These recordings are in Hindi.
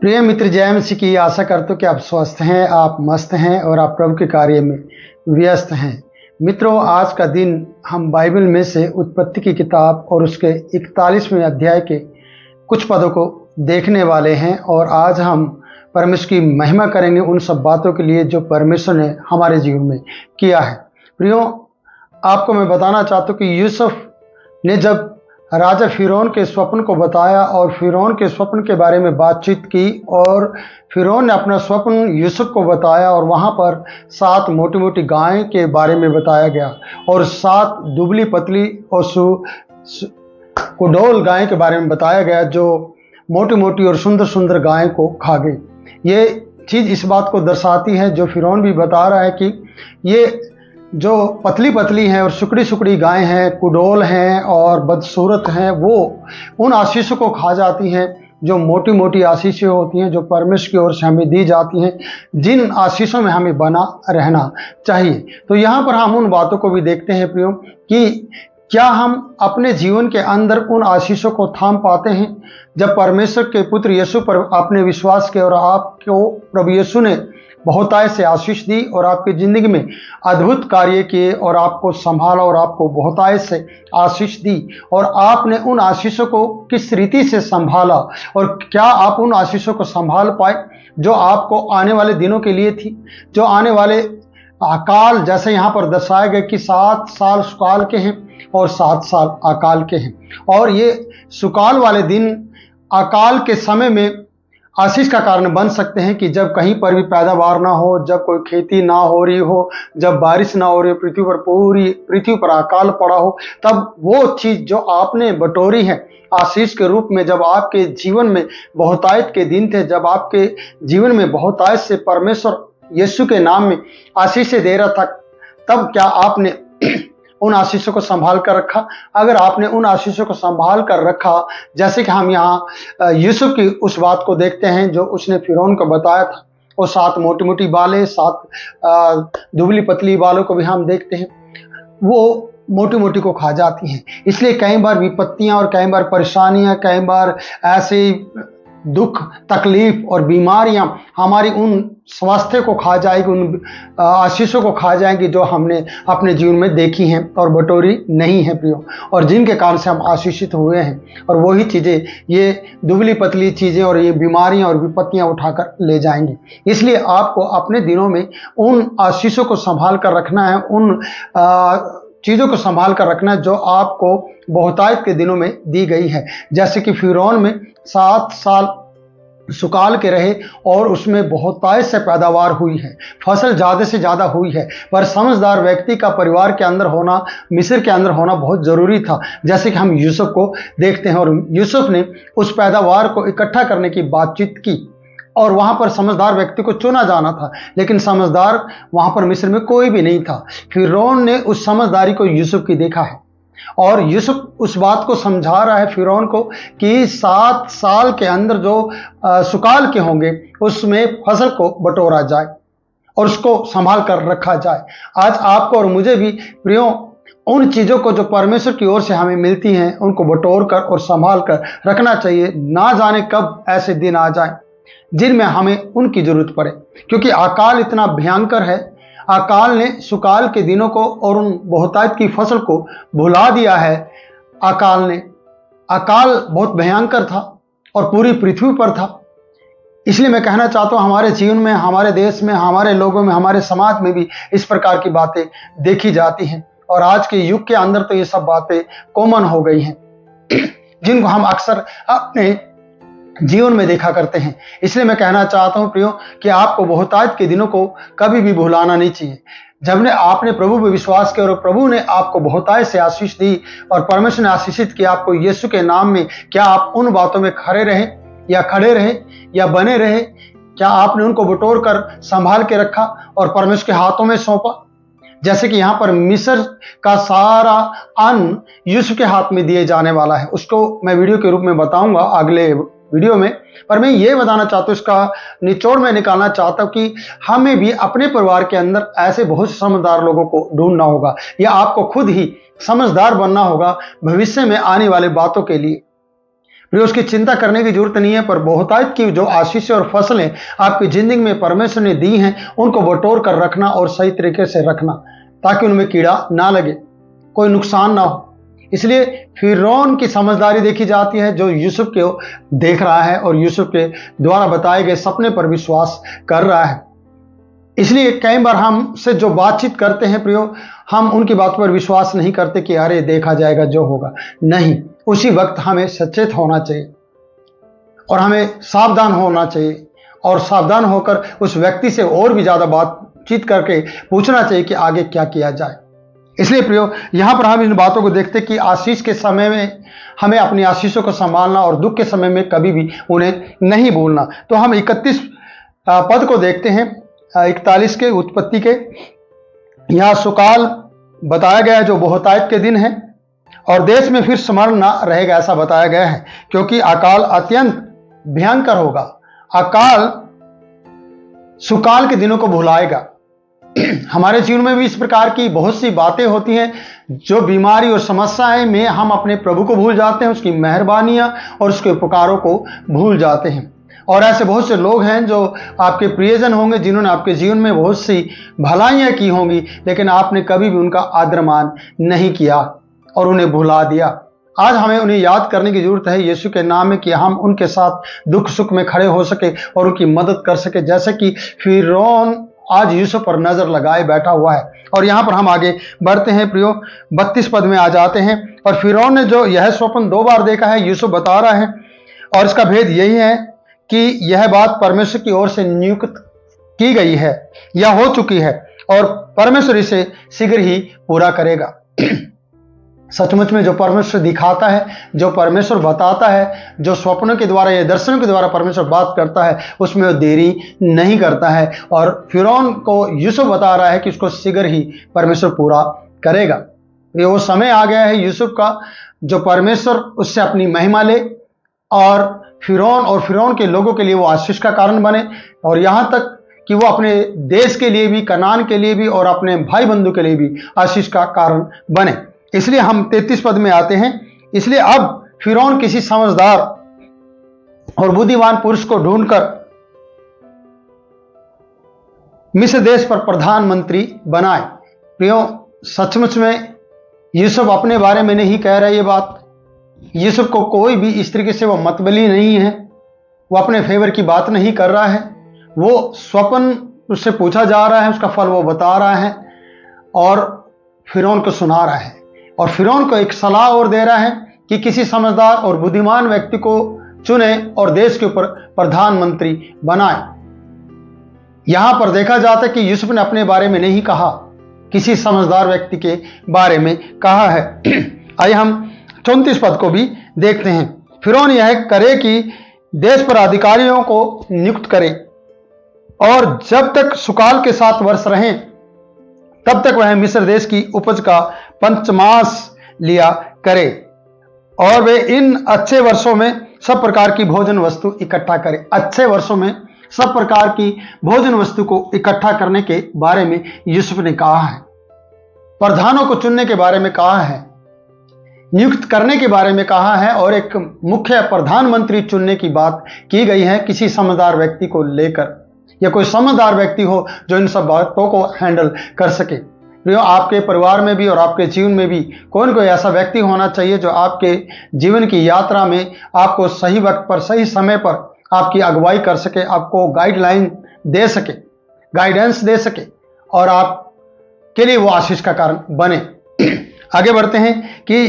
प्रिय मित्र, जय मसीह की आशा करता हूँ कि आप स्वस्थ हैं, आप मस्त हैं और आप प्रभु के कार्य में व्यस्त हैं। मित्रों, आज का दिन हम बाइबल में से उत्पत्ति की किताब और उसके 41वें अध्याय के कुछ पदों को देखने वाले हैं और आज हम परमेश्वर की महिमा करेंगे उन सब बातों के लिए जो परमेश्वर ने हमारे जीवन में किया है। प्रियो, आपको मैं बताना चाहता हूँ कि यूसुफ ने जब राजा फिरौन के स्वप्न को बताया और फिरौन के स्वप्न के बारे में बातचीत की और फिरौन ने अपना स्वप्न यूसुफ को बताया और वहाँ पर 7 मोटी मोटी गायें के बारे में बताया गया और 7 दुबली पतली और कुडोल गायें के बारे में बताया गया जो मोटी मोटी और सुंदर सुंदर गायें को खा गई। ये चीज़ इस बात को दर्शाती है, जो फिरौन भी बता रहा है कि ये जो पतली पतली हैं और सुकड़ी सुकड़ी गायें हैं, कुडोल हैं और बदसूरत हैं, वो उन आशीषों को खा जाती हैं जो मोटी मोटी आशीषें होती हैं, जो परमेश्वर की ओर से हमें दी जाती हैं, जिन आशीषों में हमें बना रहना चाहिए। तो यहाँ पर हम उन बातों को भी देखते हैं प्रियो कि क्या हम अपने जीवन के अंदर उन आशीषों को थाम पाते हैं। जब परमेश्वर के पुत्र यीशु पर आपने विश्वास किया और आपको प्रभु यीशु ने बहुतायत से आशीष दी और आपकी ज़िंदगी में अद्भुत कार्य किए और आपको संभाला और आपको बहुतायत से आशीष दी, और आपने उन आशीषों को किस रीति से संभाला और क्या आप उन आशीषों को संभाल पाए जो आपको आने वाले दिनों के लिए थी, जो आने वाले अकाल, जैसे यहाँ पर दर्शाया गया कि 7 साल सुकाल के हैं और 7 साल अकाल के हैं। और ये सुकाल वाले दिन अकाल के समय में आशीष का कारण बन सकते हैं कि जब कहीं पर भी पैदावार ना हो, जब कोई खेती ना हो रही हो, जब बारिश ना हो रही हो, पृथ्वी पर पूरी पृथ्वी पर अकाल पड़ा हो, तब वो चीज़ जो आपने बटोरी है आशीष के रूप में, जब आपके जीवन में बहुतायत के दिन थे, जब आपके जीवन में बहुतायत से परमेश्वर यीशु के नाम में आशीष दे रहा था, तब क्या आपने उन आशीषों को संभाल कर रखा? अगर आपने उन आशीषों को संभाल कर रखा, जैसे कि हम यहाँ यूसुफ की उस बात को देखते हैं जो उसने फिरौन को बताया था, वो 7 मोटी मोटी बालें, 7 दुबली पतली बालों को भी हम देखते हैं, वो मोटी मोटी को खा जाती हैं। इसलिए कई बार विपत्तियां और कई बार परेशानियां, कई बार ऐसे दुख, तकलीफ और बीमारियां हमारी उन स्वास्थ्य को खा जाएगी, उन आशीषों को खा जाएंगी जो हमने अपने जीवन में देखी हैं और बटोरी नहीं है प्रियो, और जिनके कारण से हम आशीषित हुए हैं। और वही चीज़ें, ये दुबली पतली चीज़ें और ये बीमारियां और विपत्तियां उठाकर ले जाएंगी। इसलिए आपको अपने दिनों में उन आशीषों को संभाल कर रखना है, उन चीज़ों को संभाल कर रखना है जो आपको बहुतायत के दिनों में दी गई है। जैसे कि फिरौन में 7 साल सुकाल के रहे और उसमें बहुतायत से पैदावार हुई है, फसल ज़्यादा से ज़्यादा हुई है, पर समझदार व्यक्ति का परिवार के अंदर होना, मिस्र के अंदर होना बहुत ज़रूरी था। जैसे कि हम यूसुफ को देखते हैं, और यूसुफ ने उस पैदावार को इकट्ठा करने की बातचीत की और वहाँ पर समझदार व्यक्ति को चुना जाना था, लेकिन समझदार वहाँ पर मिस्र में कोई भी नहीं था। फिरौन ने उस समझदारी को यूसुफ की देखा है और यूसुफ उस बात को समझा रहा है फिरौन को कि 7 साल के अंदर जो सुकाल के होंगे उसमें फसल को बटोरा जाए और उसको संभाल कर रखा जाए। आज आपको और मुझे भी प्रियो उन चीज़ों को जो परमेश्वर की ओर से हमें मिलती हैं उनको बटोर कर और संभाल कर रखना चाहिए। ना जाने कब ऐसे दिन आ जाए जिनमें हमें उनकी जरूरत पड़े, क्योंकि अकाल इतना भयंकर है। अकाल ने सुकाल के दिनों को और उन बहुतायत की फसल को भुला दिया है। अकाल बहुत भयंकर था और पूरी पृथ्वी पर था। इसलिए मैं कहना चाहता हूँ, हमारे जीवन में, हमारे देश में, हमारे लोगों में, हमारे समाज में भी इस प्रकार की बातें देखी जाती हैं और आज के युग के अंदर तो ये सब बातें कॉमन हो गई हैं जिनको हम अक्सर अपने जीवन में देखा करते हैं। इसलिए मैं कहना चाहता हूं प्रियो कि आपको बहुतायत के दिनों को कभी भी भुलाना नहीं चाहिए। जब आपने प्रभु पे विश्वास किया और प्रभु ने आपको बहुतायत से आशीष दी और परमेश्वर ने आशीषित किया आपको यीशु के नाम में, क्या आप उन बातों में खड़े रहे या बने रहे? क्या आपने उनको बटोर कर संभाल के रखा और परमेश्वर के हाथों में सौंपा? जैसे कि यहाँ पर मिस्र का सारा अन्न यूसुफ के हाथ में दिए जाने वाला है, उसको मैं वीडियो के रूप में बताऊंगा अगले वीडियो में। पर मैं ये बताना चाहता हूँ, इसका निचोड़ में निकालना चाहता हूँ कि हमें भी अपने परिवार के अंदर ऐसे बहुत समझदार लोगों को ढूंढना होगा या आपको खुद ही समझदार बनना होगा भविष्य में आने वाले बातों के लिए। फिर उसकी चिंता करने की जरूरत नहीं है, पर बहुतायत की जो आशीष और फसलें आपकी जिंदगी में परमेश्वर ने दी हैं, उनको बटोर कर रखना और सही तरीके से रखना, ताकि उनमें कीड़ा ना लगे, कोई नुकसान ना हो। इसलिए फिरौन की समझदारी देखी जाती है, जो यूसुफ को देख रहा है और यूसुफ के द्वारा बताए गए सपने पर विश्वास कर रहा है। इसलिए कई बार हमसे जो बातचीत करते हैं प्रियो, हम उनकी बात पर विश्वास नहीं करते कि अरे देखा जाएगा जो होगा। नहीं, उसी वक्त हमें सचेत होना चाहिए और हमें सावधान होना चाहिए, और सावधान होकर उस व्यक्ति से और भी ज्यादा बातचीत करके पूछना चाहिए कि आगे क्या किया जाए। इसलिए प्रियो, यहां पर हम इन बातों को देखते कि आशीष के समय में हमें अपनी आशीषों को संभालना और दुख के समय में कभी भी उन्हें नहीं भूलना। तो हम 31 पद को देखते हैं, 41 के उत्पत्ति के। यहां सुकाल बताया गया है जो बहुतायत के दिन है, और देश में फिर स्मरण न रहेगा ऐसा बताया गया है, क्योंकि अकाल अत्यंत भयंकर होगा। अकाल सुकाल के दिनों को भुलाएगा। हमारे जीवन में भी इस प्रकार की बहुत सी बातें होती हैं, जो बीमारी और समस्याएं में हम अपने प्रभु को भूल जाते हैं, उसकी मेहरबानियां और उसके उपकारों को भूल जाते हैं। और ऐसे बहुत से लोग हैं जो आपके प्रियजन होंगे, जिन्होंने आपके जीवन में बहुत सी भलाइयां की होंगी, लेकिन आपने कभी भी उनका आदर मान नहीं किया और उन्हें भुला दिया। आज हमें उन्हें याद करने की जरूरत है यीशु के नाम में, कि हम उनके साथ दुख सुख में खड़े हो सके और उनकी मदद कर सके, जैसे कि फिरौन आज यूसुफ पर नजर लगाए बैठा हुआ है। और यहां पर हम आगे बढ़ते हैं प्रियो, 32 पद में आ जाते हैं। और फिरौन ने जो यह स्वप्न 2 बार देखा है, यूसुफ बता रहा है, और इसका भेद यही है कि यह बात परमेश्वर की ओर से नियुक्त की गई है या हो चुकी है, और परमेश्वर इसे शीघ्र ही पूरा करेगा। सचमुच में जो परमेश्वर दिखाता है, जो परमेश्वर बताता है, जो स्वप्नों के द्वारा या दर्शनों के द्वारा परमेश्वर बात करता है, उसमें वो देरी नहीं करता है। और फिरौन को यूसुफ बता रहा है कि उसको शीघ्र ही परमेश्वर पूरा करेगा। ये वो समय आ गया है यूसुफ का, जो परमेश्वर उससे अपनी महिमा ले और फिरौन के लोगों के लिए वो आशीष का कारण बने, और यहां तक कि वो अपने देश के लिए भी, कनान के लिए भी और अपने भाई बंधु के लिए भी आशीष का कारण बने। इसलिए हम 33 पद में आते हैं। इसलिए अब फिरौन किसी समझदार और बुद्धिमान पुरुष को ढूंढकर मिस्र देश पर प्रधानमंत्री बनाए। प्रियो, सचमुच में यूसुफ अपने बारे में नहीं कह रहा ये बात। यूसुफ को कोई भी इस तरीके से वो मतबली नहीं है, वो अपने फेवर की बात नहीं कर रहा है। वो स्वप्न उससे पूछा जा रहा है, उसका फल वो बता रहा है और फिरौन को सुना रहा है, और फिरौन को एक सलाह और दे रहा है कि किसी समझदार और बुद्धिमान व्यक्ति को चुने और देश के ऊपर प्रधानमंत्री बनाए। यहां पर देखा जाता है कि यूसुफ ने अपने बारे में नहीं कहा, किसी समझदार व्यक्ति के बारे में कहा है। आइए हम 34 पद को भी देखते हैं। फिरौन यह करे कि देश पर अधिकारियों को नियुक्त करे, और जब तक सुकाल के 7 वर्ष रहें तब तक वह मिस्र देश की उपज का पंचमास लिया करे, और वे इन अच्छे वर्षों में सब प्रकार की भोजन वस्तु इकट्ठा करे। अच्छे वर्षों में सब प्रकार की भोजन वस्तु को इकट्ठा करने के बारे में यूसुफ ने कहा है, प्रधानों को चुनने के बारे में कहा है, नियुक्त करने के बारे में कहा है, और एक मुख्य प्रधानमंत्री चुनने की बात की गई है, किसी समझदार व्यक्ति को लेकर, या कोई समझदार व्यक्ति हो जो इन सब बातों को हैंडल कर सके। आपके परिवार में भी और आपके जीवन में भी कोई न कोई ऐसा व्यक्ति होना चाहिए जो आपके जीवन की यात्रा में आपको सही वक्त पर, सही समय पर आपकी अगुवाई कर सके, आपको गाइडलाइन दे सके, गाइडेंस दे सके, और आपके लिए वो आशीष का कारण बने। आगे बढ़ते हैं कि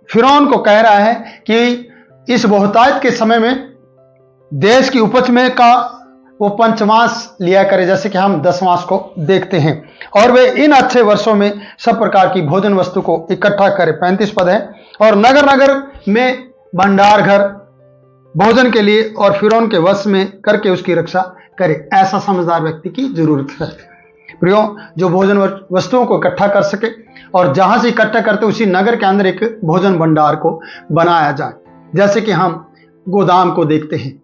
फिरौन को कह रहा है कि इस बहुतायत के समय में देश की उपज में का वो पंचमास लिया करे, जैसे कि हम 10 मास को देखते हैं, और वे इन अच्छे वर्षों में सब प्रकार की भोजन वस्तु को इकट्ठा करे। 35 पद है। और नगर नगर में भंडार घर भोजन के लिए और फिरौन के वश में करके उसकी रक्षा करे। ऐसा समझदार व्यक्ति की जरूरत है प्रियो, जो भोजन वस्तुओं को इकट्ठा कर सके, और जहां से इकट्ठा करते उसी नगर के अंदर एक भोजन भंडार को बनाया जाए। जैसे कि हम गोदाम को देखते हैं,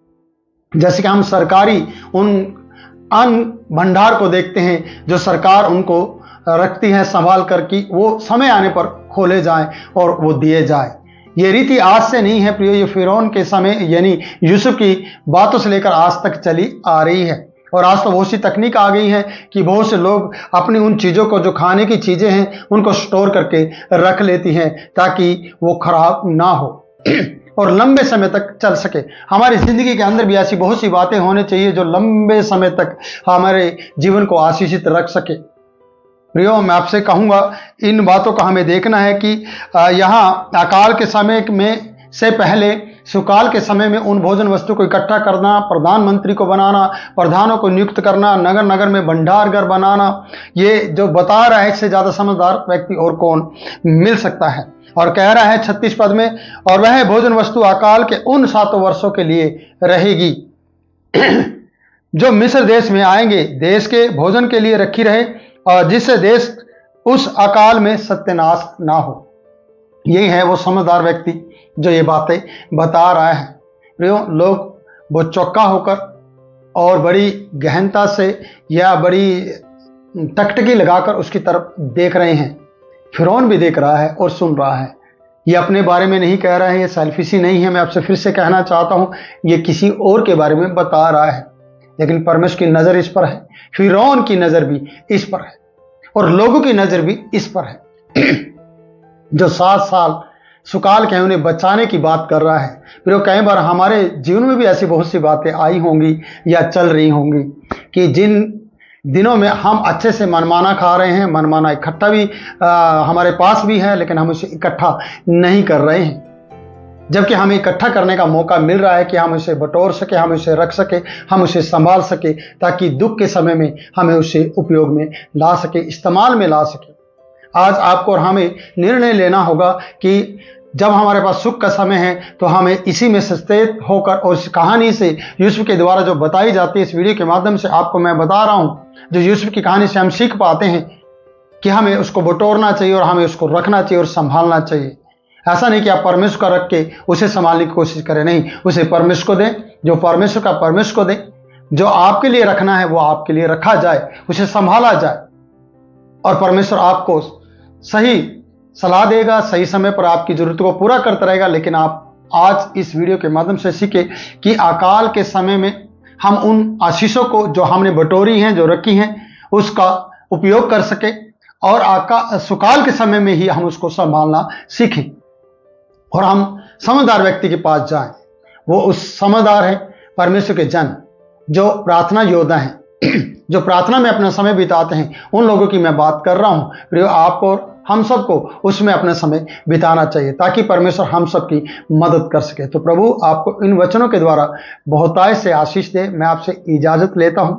जैसे कि हम सरकारी उन अन्न भंडार को देखते हैं जो सरकार उनको रखती है संभाल कर, कि वो समय आने पर खोले जाएं और वो दिए जाए। ये रीति आज से नहीं है प्रियो, ये फिरौन के समय यानी यूसुफ की बातों से लेकर आज तक चली आ रही है। और आज तो बहुत सी तकनीक आ गई है कि बहुत से लोग अपनी उन चीज़ों को, जो खाने की चीज़ें हैं, उनको स्टोर करके रख लेती हैं ताकि वो खराब ना हो और लंबे समय तक चल सके। हमारी ज़िंदगी के अंदर भी ऐसी बहुत सी बातें होनी चाहिए जो लंबे समय तक हमारे जीवन को आशीषित रख सके। प्रियो, मैं आपसे कहूँगा इन बातों का हमें देखना है कि यहाँ अकाल के समय में से पहले सुकाल के समय में उन भोजन वस्तु को इकट्ठा करना, प्रधानमंत्री को बनाना, प्रधानों को नियुक्त करना, नगर नगर में भंडार घर बनाना, ये जो बता रहा है इससे ज़्यादा समझदार व्यक्ति और कौन मिल सकता है। और कह रहा है 36 पद में, और वह भोजन वस्तु अकाल के उन 7 वर्षों के लिए रहेगी जो मिस्र देश में आएंगे, देश के भोजन के लिए रखी रहे, और जिससे देश उस अकाल में सत्यानाश ना हो। यही है वो समझदार व्यक्ति जो ये बातें बता रहा है। प्रियो, लोग बहुत चौक्का होकर और बड़ी गहनता से या बड़ी टकटकी लगाकर उसकी तरफ देख रहे हैं। फिरौन भी देख रहा है और सुन रहा है। ये अपने बारे में नहीं कह रहा है, ये सेल्फिशी नहीं है। मैं आपसे फिर से कहना चाहता हूँ, ये किसी और के बारे में बता रहा है, लेकिन परमेश्वर की नज़र इस पर है, फिरौन की नज़र भी इस पर है और लोगों की नज़र भी इस पर है जो 7 साल सुकाल के उन्हें बचाने की बात कर रहा है। फिर कई बार हमारे जीवन में भी ऐसी बहुत सी बातें आई होंगी या चल रही होंगी कि जिन दिनों में हम अच्छे से मनमाना खा रहे हैं, मनमाना इकट्ठा भी हमारे पास भी है, लेकिन हम उसे इकट्ठा नहीं कर रहे हैं, जबकि हमें इकट्ठा करने का मौका मिल रहा है कि हम उसे बटोर सके, हम उसे रख सके, हम उसे संभाल सके, ताकि दुख के समय में हमें उसे उपयोग में ला सके, इस्तेमाल में ला सके। आज आपको और हमें निर्णय लेना होगा कि जब हमारे पास सुख का समय है तो हमें इसी में सचेत होकर, और इस कहानी से यूसुफ के द्वारा जो बताई जाती है, इस वीडियो के माध्यम से आपको मैं बता रहा हूं, जो यूसुफ की कहानी से हम सीख पाते हैं कि हमें उसको बटोरना चाहिए और हमें उसको रखना चाहिए और संभालना चाहिए। ऐसा नहीं कि आप परमेश्वर का रख के उसे संभालने की कोशिश करें, नहीं, उसे परमेश्वर को दें, जो परमेश्वर का परमेश्वर को दें, जो आपके लिए रखना है वो आपके लिए रखा जाए, उसे संभाला जाए, और परमेश्वर आपको सही सलाह देगा, सही समय पर आपकी जरूरतों को पूरा करता रहेगा। लेकिन आप आज इस वीडियो के माध्यम से सीखे कि अकाल के समय में हम उन आशीषों को जो हमने बटोरी हैं, जो रखी हैं, उसका उपयोग कर सके, और सुकाल के समय में ही हम उसको संभालना सीखें और हम समझदार व्यक्ति के पास जाएं। वो उस समझदार है परमेश्वर के जन, जो प्रार्थना योद्धा हैं, जो प्रार्थना में अपना समय बिताते हैं, उन लोगों की मैं बात कर रहा हूं। प्रियो, आपको और हम सबको उसमें अपना समय बिताना चाहिए ताकि परमेश्वर हम सबकी मदद कर सके। तो प्रभु आपको इन वचनों के द्वारा बहुतायत से आशीष दे। मैं आपसे इजाज़त लेता हूं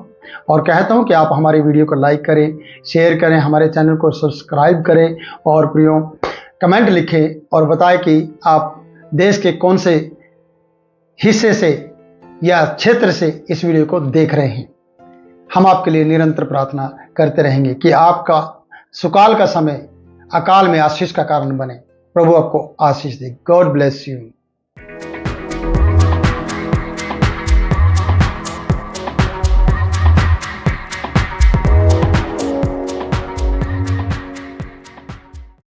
और कहता हूं कि आप हमारी वीडियो को लाइक करें, शेयर करें, हमारे चैनल को सब्सक्राइब करें, और प्रियो कमेंट लिखें और बताएं कि आप देश के कौन से हिस्से से या क्षेत्र से इस वीडियो को देख रहे हैं। हम आपके लिए निरंतर प्रार्थना करते रहेंगे कि आपका सुकाल का समय अकाल में आशीष का कारण बने। प्रभु आपको आशीष दे। God bless you.